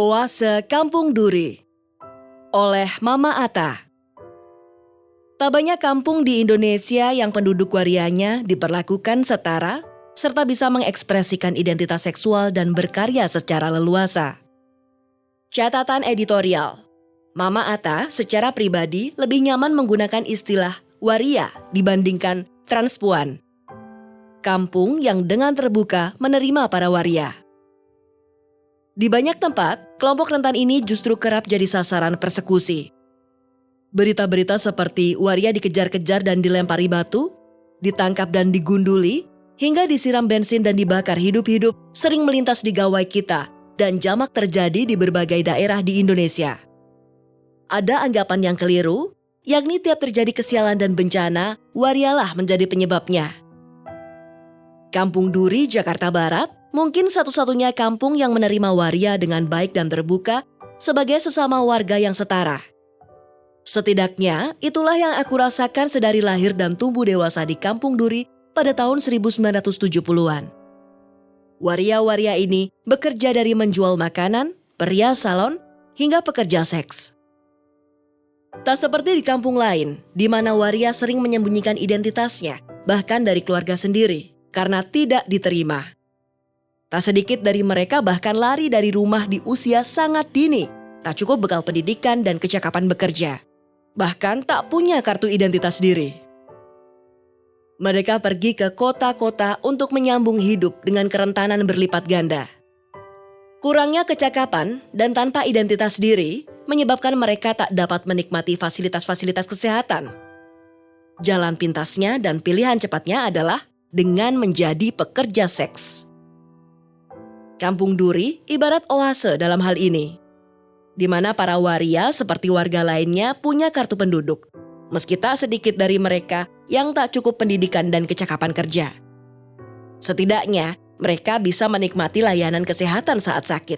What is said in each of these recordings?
Oase Kampung Duri oleh Mama Atta. Tak banyak kampung di Indonesia yang penduduk warianya diperlakukan setara serta bisa mengekspresikan identitas seksual dan berkarya secara leluasa. Catatan editorial, Mama Atta secara pribadi lebih nyaman menggunakan istilah waria dibandingkan transpuan. Kampung yang dengan terbuka menerima para waria. Di banyak tempat, kelompok rentan ini justru kerap jadi sasaran persekusi. Berita-berita seperti waria dikejar-kejar dan dilempari batu, ditangkap dan digunduli, hingga disiram bensin dan dibakar hidup-hidup sering melintas di gawai kita dan jamak terjadi di berbagai daerah di Indonesia. Ada anggapan yang keliru, yakni tiap terjadi kesialan dan bencana, warialah menjadi penyebabnya. Kampung Duri, Jakarta Barat, mungkin satu-satunya kampung yang menerima waria dengan baik dan terbuka sebagai sesama warga yang setara. Setidaknya, itulah yang aku rasakan sedari lahir dan tumbuh dewasa di Kampung Duri pada tahun 1970-an. Waria-waria ini bekerja dari menjual makanan, perias salon, hingga pekerja seks. Tak seperti di kampung lain, di mana waria sering menyembunyikan identitasnya, bahkan dari keluarga sendiri, karena tidak diterima. Tak sedikit dari mereka bahkan lari dari rumah di usia sangat dini, tak cukup bekal pendidikan dan kecakapan bekerja. Bahkan tak punya kartu identitas diri. Mereka pergi ke kota-kota untuk menyambung hidup dengan kerentanan berlipat ganda. Kurangnya kecakapan dan tanpa identitas diri menyebabkan mereka tak dapat menikmati fasilitas-fasilitas kesehatan. Jalan pintasnya dan pilihan cepatnya adalah dengan menjadi pekerja seks. Kampung Duri ibarat oase dalam hal ini, di mana para waria seperti warga lainnya punya kartu penduduk, meski tak sedikit dari mereka yang tak cukup pendidikan dan kecakapan kerja. Setidaknya, mereka bisa menikmati layanan kesehatan saat sakit.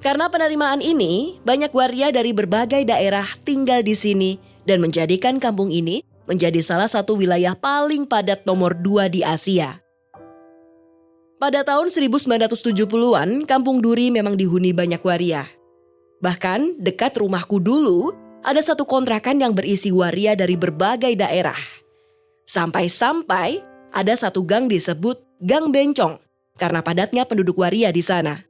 Karena penerimaan ini, banyak waria dari berbagai daerah tinggal di sini dan menjadikan kampung ini menjadi salah satu wilayah paling padat nomor 2 di Asia. Pada tahun 1970-an, Kampung Duri memang dihuni banyak waria. Bahkan dekat rumahku dulu, ada satu kontrakan yang berisi waria dari berbagai daerah. Sampai-sampai ada satu gang disebut Gang Bencong, karena padatnya penduduk waria di sana.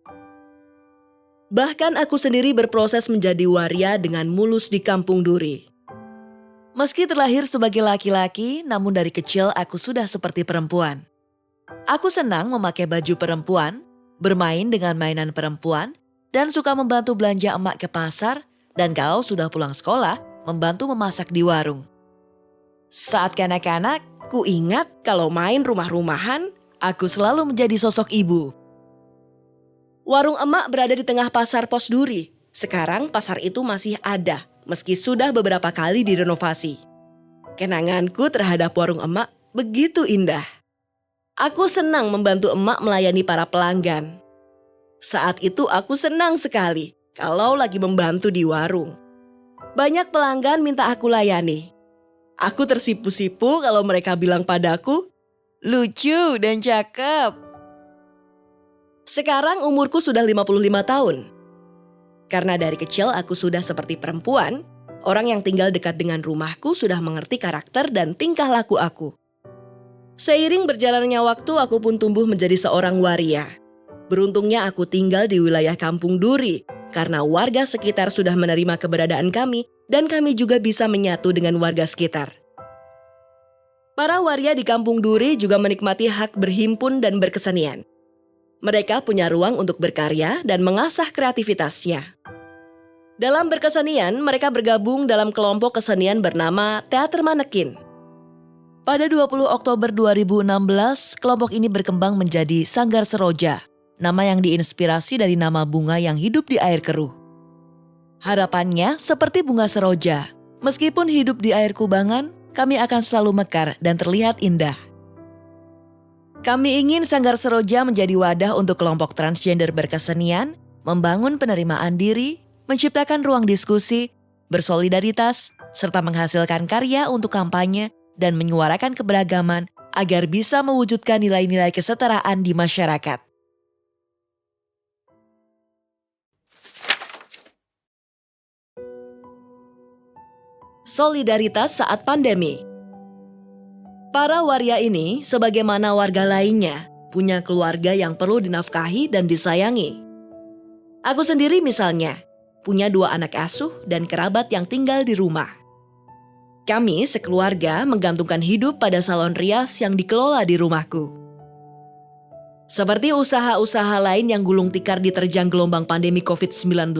Bahkan aku sendiri berproses menjadi waria dengan mulus di Kampung Duri. Meski terlahir sebagai laki-laki, namun dari kecil aku sudah seperti perempuan. Aku senang memakai baju perempuan, bermain dengan mainan perempuan, dan suka membantu belanja emak ke pasar, dan kalau sudah pulang sekolah, membantu memasak di warung. Saat kanak-kanak, ku ingat kalau main rumah-rumahan, aku selalu menjadi sosok ibu. Warung emak berada di tengah pasar Pos Duri. Sekarang pasar itu masih ada, meski sudah beberapa kali direnovasi. Kenanganku terhadap warung emak begitu indah. Aku senang membantu emak melayani para pelanggan. Saat itu aku senang sekali kalau lagi membantu di warung. Banyak pelanggan minta aku layani. Aku tersipu-sipu kalau mereka bilang padaku, lucu dan cakep. Sekarang umurku sudah 55 tahun. Karena dari kecil aku sudah seperti perempuan, orang yang tinggal dekat dengan rumahku sudah mengerti karakter dan tingkah laku aku. Seiring berjalannya waktu, aku pun tumbuh menjadi seorang waria. Beruntungnya aku tinggal di wilayah Kampung Duri, karena warga sekitar sudah menerima keberadaan kami dan kami juga bisa menyatu dengan warga sekitar. Para waria di Kampung Duri juga menikmati hak berhimpun dan berkesenian. Mereka punya ruang untuk berkarya dan mengasah kreativitasnya. Dalam berkesenian, mereka bergabung dalam kelompok kesenian bernama Teater Manekin. Pada 20 Oktober 2016, kelompok ini berkembang menjadi Sanggar Seroja, nama yang diinspirasi dari nama bunga yang hidup di air keruh. Harapannya seperti bunga seroja, meskipun hidup di air kubangan, kami akan selalu mekar dan terlihat indah. Kami ingin Sanggar Seroja menjadi wadah untuk kelompok transgender berkesenian, membangun penerimaan diri, menciptakan ruang diskusi, bersolidaritas, serta menghasilkan karya untuk kampanye dan menyuarakan keberagaman agar bisa mewujudkan nilai-nilai kesetaraan di masyarakat. solidaritas saat pandemi. Para waria ini, sebagaimana warga lainnya, punya keluarga yang perlu dinafkahi dan disayangi. Aku sendiri misalnya, punya 2 anak asuh dan kerabat yang tinggal di rumah. Kami sekeluarga menggantungkan hidup pada salon rias yang dikelola di rumahku. Seperti usaha-usaha lain yang gulung tikar diterjang gelombang pandemi COVID-19,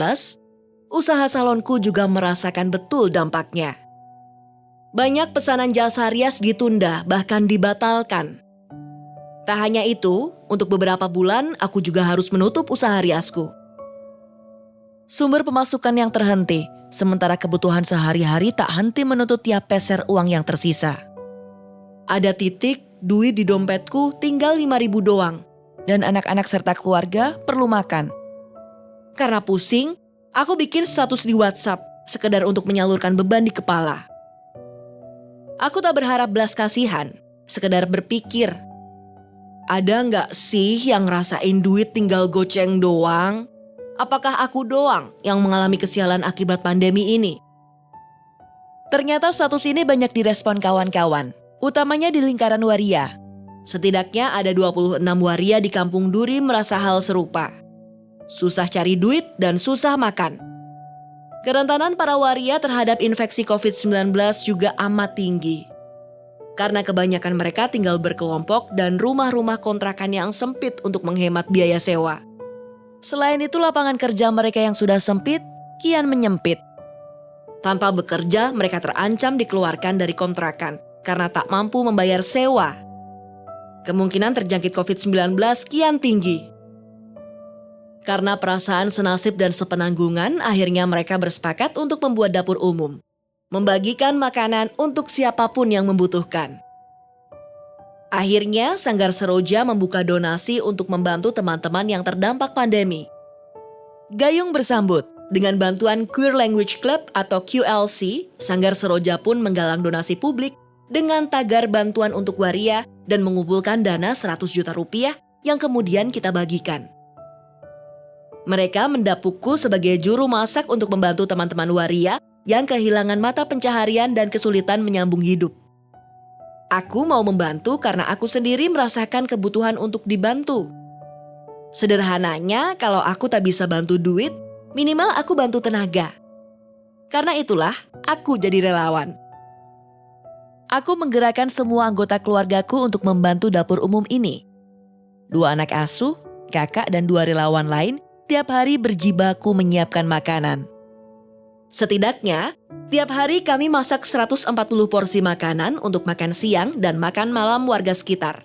usaha salonku juga merasakan betul dampaknya. Banyak pesanan jasa rias ditunda, bahkan dibatalkan. Tak hanya itu, untuk beberapa bulan aku juga harus menutup usaha riasku. Sumber pemasukan yang terhenti, sementara kebutuhan sehari-hari tak henti menuntut tiap peser uang yang tersisa. Ada titik, duit di dompetku tinggal 5.000 doang, dan anak-anak serta keluarga perlu makan. Karena pusing, aku bikin status di WhatsApp, sekedar untuk menyalurkan beban di kepala. Aku tak berharap belas kasihan, sekedar berpikir, ada nggak sih yang ngerasain duit tinggal goceng doang? Apakah aku doang yang mengalami kesialan akibat pandemi ini? Ternyata status ini banyak direspon kawan-kawan, utamanya di lingkaran waria. Setidaknya ada 26 waria di Kampung Duri merasa hal serupa. Susah cari duit dan susah makan. Kerentanan para waria terhadap infeksi COVID-19 juga amat tinggi. Karena kebanyakan mereka tinggal berkelompok dan rumah-rumah kontrakan yang sempit untuk menghemat biaya sewa. Selain itu, lapangan kerja mereka yang sudah sempit kian menyempit. Tanpa bekerja, mereka terancam dikeluarkan dari kontrakan karena tak mampu membayar sewa. Kemungkinan terjangkit COVID-19 kian tinggi. Karena perasaan senasib dan sepenanggungan, akhirnya mereka bersepakat untuk membuat dapur umum. Membagikan makanan untuk siapapun yang membutuhkan. Akhirnya, Sanggar Seroja membuka donasi untuk membantu teman-teman yang terdampak pandemi. Gayung bersambut, dengan bantuan Queer Language Club atau QLC, Sanggar Seroja pun menggalang donasi publik dengan tagar bantuan untuk waria dan mengumpulkan dana 100 juta rupiah yang kemudian kita bagikan. Mereka mendapukku sebagai juru masak untuk membantu teman-teman waria yang kehilangan mata pencaharian dan kesulitan menyambung hidup. Aku mau membantu karena aku sendiri merasakan kebutuhan untuk dibantu. Sederhananya, kalau aku tak bisa bantu duit, minimal aku bantu tenaga. Karena itulah, aku jadi relawan. Aku menggerakkan semua anggota keluargaku untuk membantu dapur umum ini. 2 anak asuh, kakak dan 2 relawan lain tiap hari berjibaku menyiapkan makanan. Setidaknya, tiap hari kami masak 140 porsi makanan untuk makan siang dan makan malam warga sekitar.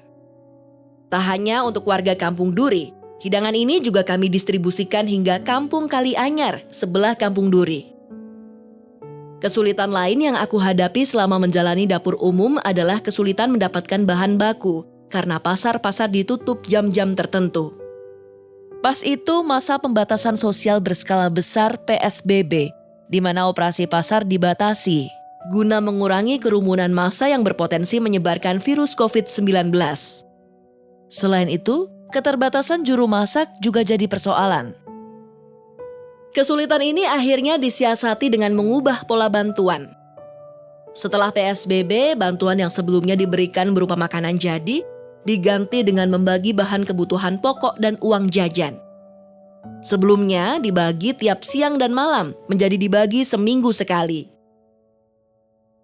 Tak hanya untuk warga Kampung Duri, hidangan ini juga kami distribusikan hingga Kampung Kalianyar, sebelah Kampung Duri. Kesulitan lain yang aku hadapi selama menjalani dapur umum adalah kesulitan mendapatkan bahan baku karena pasar-pasar ditutup jam-jam tertentu. Pas itu masa pembatasan sosial berskala besar PSBB, di mana operasi pasar dibatasi, guna mengurangi kerumunan massa yang berpotensi menyebarkan virus COVID-19. Selain itu, keterbatasan juru masak juga jadi persoalan. Kesulitan ini akhirnya disiasati dengan mengubah pola bantuan. Setelah PSBB, bantuan yang sebelumnya diberikan berupa makanan jadi, diganti dengan membagi bahan kebutuhan pokok dan uang jajan. Sebelumnya dibagi tiap siang dan malam, menjadi dibagi seminggu sekali.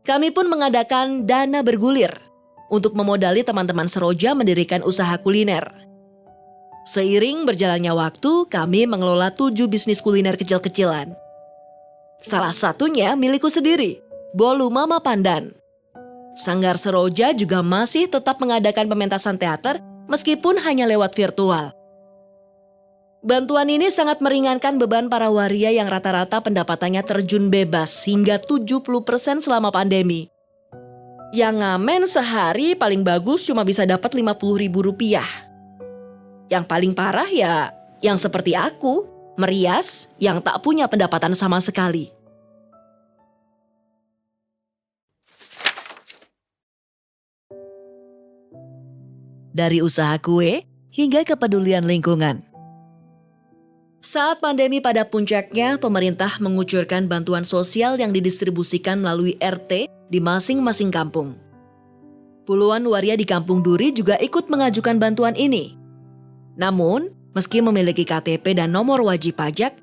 Kami pun mengadakan dana bergulir untuk memodali teman-teman Seroja mendirikan usaha kuliner. Seiring berjalannya waktu, kami mengelola 7 bisnis kuliner kecil-kecilan. Salah satunya milikku sendiri, Bolu Mama Pandan. Sanggar Seroja juga masih tetap mengadakan pementasan teater meskipun hanya lewat virtual. Bantuan ini sangat meringankan beban para waria yang rata-rata pendapatannya terjun bebas hingga 70% selama pandemi. Yang ngamen sehari paling bagus cuma bisa dapat Rp50.000. Yang paling parah ya yang seperti aku, merias yang tak punya pendapatan sama sekali. Dari usaha kue hingga kepedulian lingkungan. Saat pandemi pada puncaknya, pemerintah mengucurkan bantuan sosial yang didistribusikan melalui RT di masing-masing kampung. Puluhan waria di Kampung Duri juga ikut mengajukan bantuan ini. Namun, meski memiliki KTP dan nomor wajib pajak,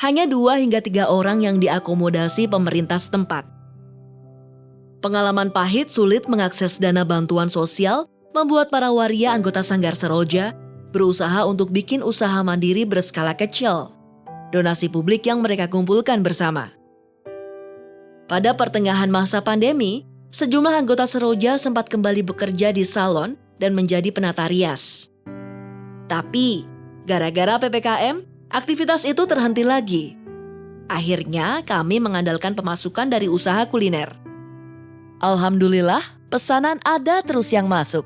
hanya 2 hingga 3 orang yang diakomodasi pemerintah setempat. Pengalaman pahit sulit mengakses dana bantuan sosial membuat para waria anggota Sanggar Seroja berusaha untuk bikin usaha mandiri berskala kecil. Donasi publik yang mereka kumpulkan bersama. Pada pertengahan masa pandemi, sejumlah anggota Seroja sempat kembali bekerja di salon dan menjadi penata rias. Tapi, gara-gara PPKM, aktivitas itu terhenti lagi. Akhirnya, kami mengandalkan pemasukan dari usaha kuliner. Alhamdulillah, pesanan ada terus yang masuk.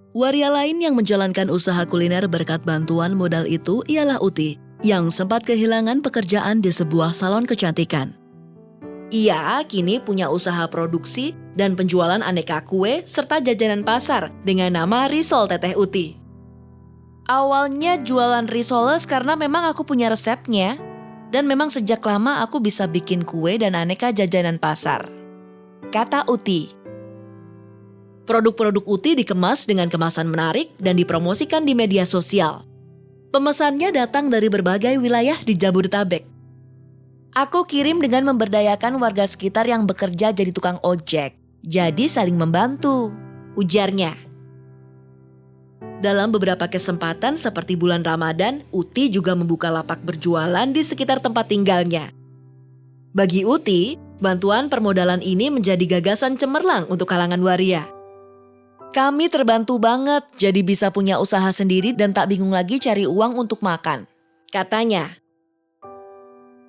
Waria lain yang menjalankan usaha kuliner berkat bantuan modal itu ialah Uti, yang sempat kehilangan pekerjaan di sebuah salon kecantikan. Ia kini punya usaha produksi dan penjualan aneka kue serta jajanan pasar dengan nama Risol Teteh Uti. Awalnya jualan risoles karena memang aku punya resepnya, dan memang sejak lama aku bisa bikin kue dan aneka jajanan pasar, kata Uti. Produk-produk Uti dikemas dengan kemasan menarik dan dipromosikan di media sosial. Pemesannya datang dari berbagai wilayah di Jabodetabek. Aku kirim dengan memberdayakan warga sekitar yang bekerja jadi tukang ojek. Jadi saling membantu, ujarnya. Dalam beberapa kesempatan seperti bulan Ramadan, Uti juga membuka lapak berjualan di sekitar tempat tinggalnya. Bagi Uti, bantuan permodalan ini menjadi gagasan cemerlang untuk kalangan waria. Kami terbantu banget jadi bisa punya usaha sendiri dan tak bingung lagi cari uang untuk makan, katanya.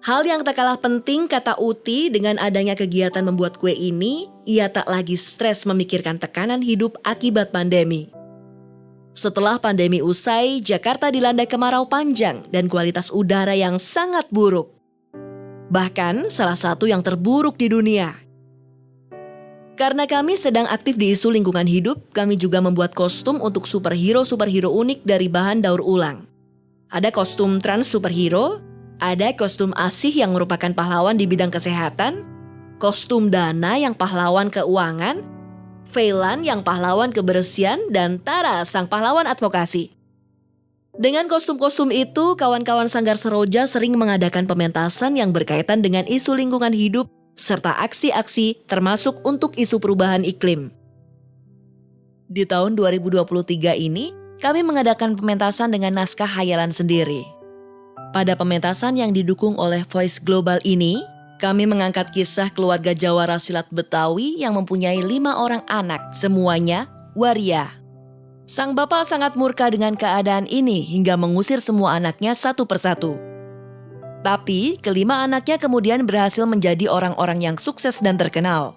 Hal yang tak kalah penting, kata Uti, dengan adanya kegiatan membuat kue ini, ia tak lagi stres memikirkan tekanan hidup akibat pandemi. Setelah pandemi usai, Jakarta dilanda kemarau panjang dan kualitas udara yang sangat buruk. Bahkan salah satu yang terburuk di dunia. Karena kami sedang aktif di isu lingkungan hidup, kami juga membuat kostum untuk superhero-superhero unik dari bahan daur ulang. Ada kostum trans superhero, ada kostum Asih yang merupakan pahlawan di bidang kesehatan, kostum Dana yang pahlawan keuangan, Feilan yang pahlawan kebersihan, dan Tara sang pahlawan advokasi. Dengan kostum-kostum itu, kawan-kawan Sanggar Seroja sering mengadakan pementasan yang berkaitan dengan isu lingkungan hidup serta aksi-aksi termasuk untuk isu perubahan iklim. Di tahun 2023 ini, kami mengadakan pementasan dengan naskah hayalan sendiri. Pada pementasan yang didukung oleh Voice Global ini, kami mengangkat kisah keluarga Jawara Silat Betawi yang mempunyai 5 orang anak, semuanya waria. Sang bapak sangat murka dengan keadaan ini hingga mengusir semua anaknya satu persatu. Tapi, kelima anaknya kemudian berhasil menjadi orang-orang yang sukses dan terkenal.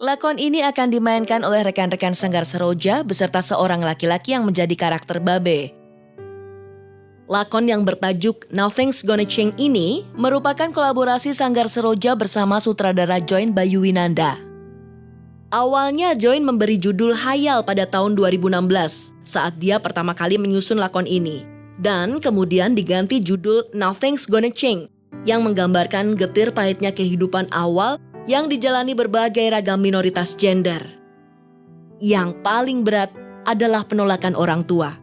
Lakon ini akan dimainkan oleh rekan-rekan Sanggar Seroja beserta seorang laki-laki yang menjadi karakter Babe. Lakon yang bertajuk Nothing's Gonna Change ini merupakan kolaborasi Sanggar Seroja bersama sutradara Join Bayu Winanda. Awalnya Join memberi judul Hayal pada tahun 2016 saat dia pertama kali menyusun lakon ini. Dan kemudian diganti judul Nothing's Gonna Change yang menggambarkan getir pahitnya kehidupan awal yang dijalani berbagai ragam minoritas gender. Yang paling berat adalah penolakan orang tua.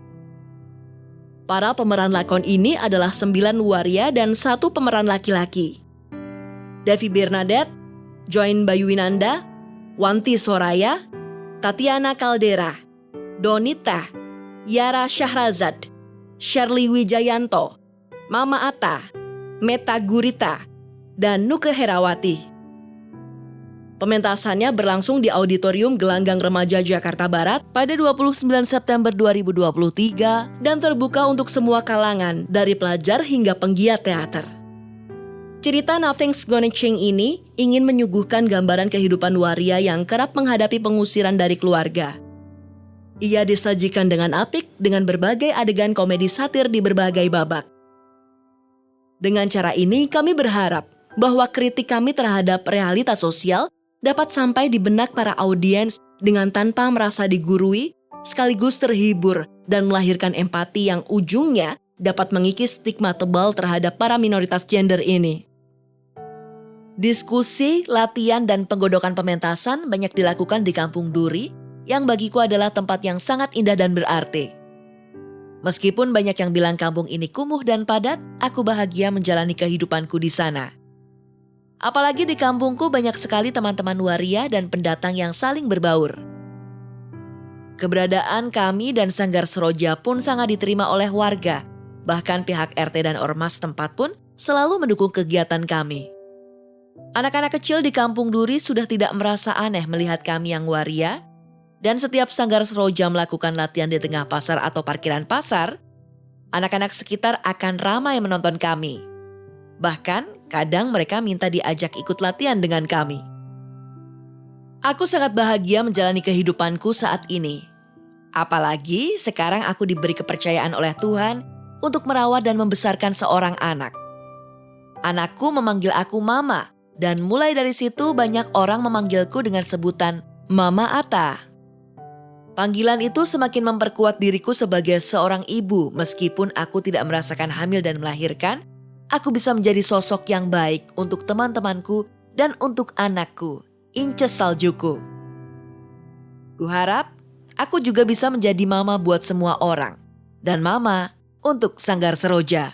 Para pemeran lakon ini adalah 9 waria dan 1 pemeran laki-laki. Devi Bernadette, Join Bayu Winanda, Wanti Soraya, Tatiana Caldera, Donita, Yara Syahrazad, Shirley Wijayanto, Mama Atta, Meta Gurita, dan Nuke Herawati. Pementasannya berlangsung di Auditorium Gelanggang Remaja Jakarta Barat pada 29 September 2023 dan terbuka untuk semua kalangan dari pelajar hingga penggiat teater. Cerita Nothing's Gonna Change ini ingin menyuguhkan gambaran kehidupan waria yang kerap menghadapi pengusiran dari keluarga. Ia disajikan dengan apik dengan berbagai adegan komedi satir di berbagai babak. Dengan cara ini kami berharap bahwa kritik kami terhadap realitas sosial dapat sampai di benak para audiens dengan tanpa merasa digurui, sekaligus terhibur dan melahirkan empati yang ujungnya dapat mengikis stigma tebal terhadap para minoritas gender ini. Diskusi, latihan, dan penggodokan pementasan banyak dilakukan di Kampung Duri yang bagiku adalah tempat yang sangat indah dan berarti. Meskipun banyak yang bilang kampung ini kumuh dan padat, aku bahagia menjalani kehidupanku di sana. Apalagi di kampungku banyak sekali teman-teman waria dan pendatang yang saling berbaur. Keberadaan kami dan Sanggar Seroja pun sangat diterima oleh warga. Bahkan pihak RT dan Ormas tempat pun selalu mendukung kegiatan kami. Anak-anak kecil di Kampung Duri sudah tidak merasa aneh melihat kami yang waria. Dan setiap Sanggar Seroja melakukan latihan di tengah pasar atau parkiran pasar, anak-anak sekitar akan ramai menonton kami. Bahkan kadang mereka minta diajak ikut latihan dengan kami. Aku sangat bahagia menjalani kehidupanku saat ini. Apalagi sekarang aku diberi kepercayaan oleh Tuhan untuk merawat dan membesarkan seorang anak. Anakku memanggil aku Mama, dan mulai dari situ banyak orang memanggilku dengan sebutan Mama Ata. Panggilan itu semakin memperkuat diriku sebagai seorang ibu. Meskipun aku tidak merasakan hamil dan melahirkan, aku bisa menjadi sosok yang baik untuk teman-temanku dan untuk anakku, Inces Saljuku. Kuharap aku juga bisa menjadi mama buat semua orang. Dan mama untuk Sanggar Seroja.